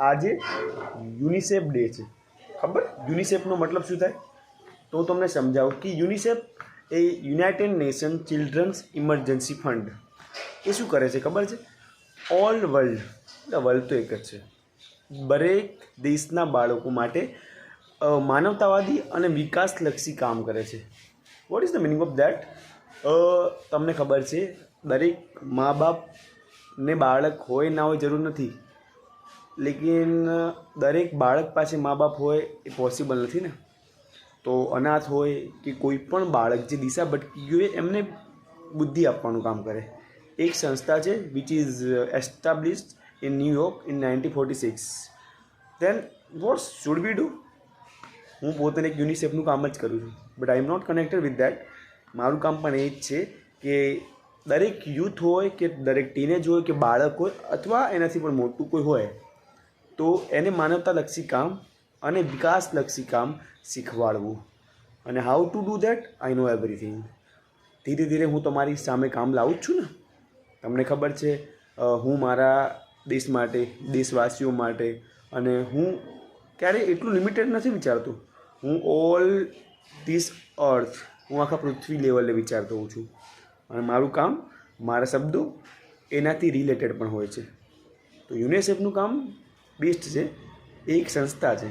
આજે UNICEF day છે. ખબર યુનિસેફનો મતલબ શું થાય? તો હું તમને સમજાવું કે યુનિસેફ એ united nation children's emergency fund એ શું કરે છે ખબર છે? ઓલ વર્લ્ડ તો એક જ છે, દરેક દેશના બાળકો માટે માનવતાવાદી અને વિકાસલક્ષી કામ કરે છે. What is the meaning of that? તમને ખબર છે દરેક મા બાપને બાળક હોય ના હોય જરૂર નથી, લેકિન દરેક બાળક પાસે મા બાપ હોય એ પોસિબલ નથી ને. તો અનાથ હોય કે કોઈ પણ બાળક જે દિશા ભટકી ગયું હોય એમને બુદ્ધિ આપવાનું કામ કરે. એક સંસ્થા છે which is established in New York in 1946. Then what should we do? હું પોતે એક યુનિસેફનું કામ જ કરું છું, but I am not connected with that. મારું કામ પણ એ જ છે કે દરેક યુથ હોય કે દરેક ટીનેજ હોય કે બાળક હોય અથવા એનાથી પણ મોટું કોઈ હોય તો એને માનવતાલક્ષી કામ અને વિકાસલક્ષી કામ શીખવાડવું. અને how to do that I know everything. ધીરે ધીરે હું તમારી સામે કામ લાવું જ છું ને. તમને ખબર છે હું મારા દેશ માટે, દેશવાસીઓ માટે, અને હું ક્યારેય એટલું લિમિટેડ નથી વિચારતો. હું ઓલ ધીસ અર્થ, હું આખા પૃથ્વી લેવલે વિચારતો હોઉં છું. અને મારું કામ, મારા શબ્દો એનાથી રિલેટેડ પણ હોય છે. તો યુનિસેફનું કામ બેસ્ટ છે. એ એક સંસ્થા છે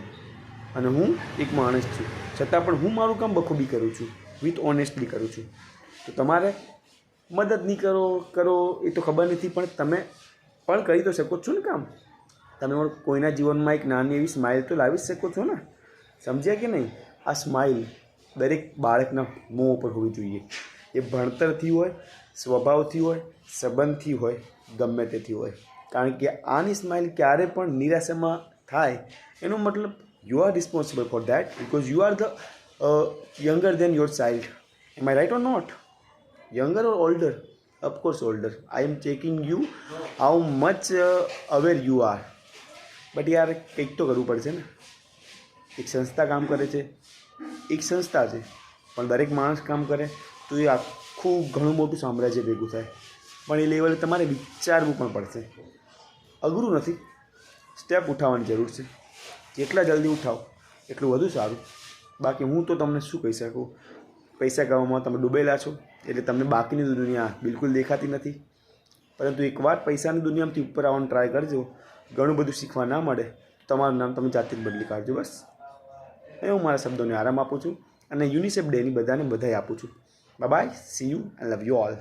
અને હું એક માણસ છું, છતાં પણ હું મારું કામ બખૂબી કરું છું, વિથ ઓનેસ્ટલી કરું છું. તો તમારે મદદ નહીં કરો એ તો ખબર નથી, પણ તમે પણ કરી તો શકો છો ને કામ. તમે કોઈના જીવનમાં એક નાની એવી સ્માઇલ તો લાવી જ શકો છો ને. સમજ્યા કે નહીં? આ સ્માઇલ દરેક બાળકના મોં ઉપર હોવી જોઈએ. એ ભણતરથી હોય, સ્વભાવથી હોય, સંબંધથી હોય, ગમે તેથી હોય. કારણ કે આની સ્માઇલ ક્યારે પણ નિરાશામાં થાય એનો મતલબ you are responsible for that, because you are the younger than your child. Am I right or not? Younger or older? Of course older. I am checking you how much aware you are. But યાર કંઈક તો કરવું પડશે ને. એક સંસ્થા કામ કરે છે, એક સંસ્થા છે, પણ દરેક માણસ કામ કરે તો એ આખું ઘણું મોટું સામ્રાજ્ય ભેગું થાય. પણ એ લેવલે તમારે વિચારવું પણ પડશે. અઘરું નથી, સ્ટેપ ઉઠાવવાની જરૂર છે. જેટલા જલ્દી ઉઠાવો એટલું વધુ સારું. બાકી હું તો તમને શું કહી શકું? પૈસા કમાવામાં તમે ડૂબેલા છો એટલે તમને બાકીની દુનિયા બિલકુલ દેખાતી નથી. પરંતુ એકવાર પૈસાની દુનિયામાંથી ઉપર આવવાનું ટ્રાય કરજો, ઘણું બધું શીખવા ના મળે, તમારું નામ તમે જાતે જ બદલી કાઢજો. બસ એ હું મારા શબ્દોને આરામ આપું છું અને યુનિસેફ ડેની બધાને બધાઈ આપું છું. Bye bye, C you and love you all.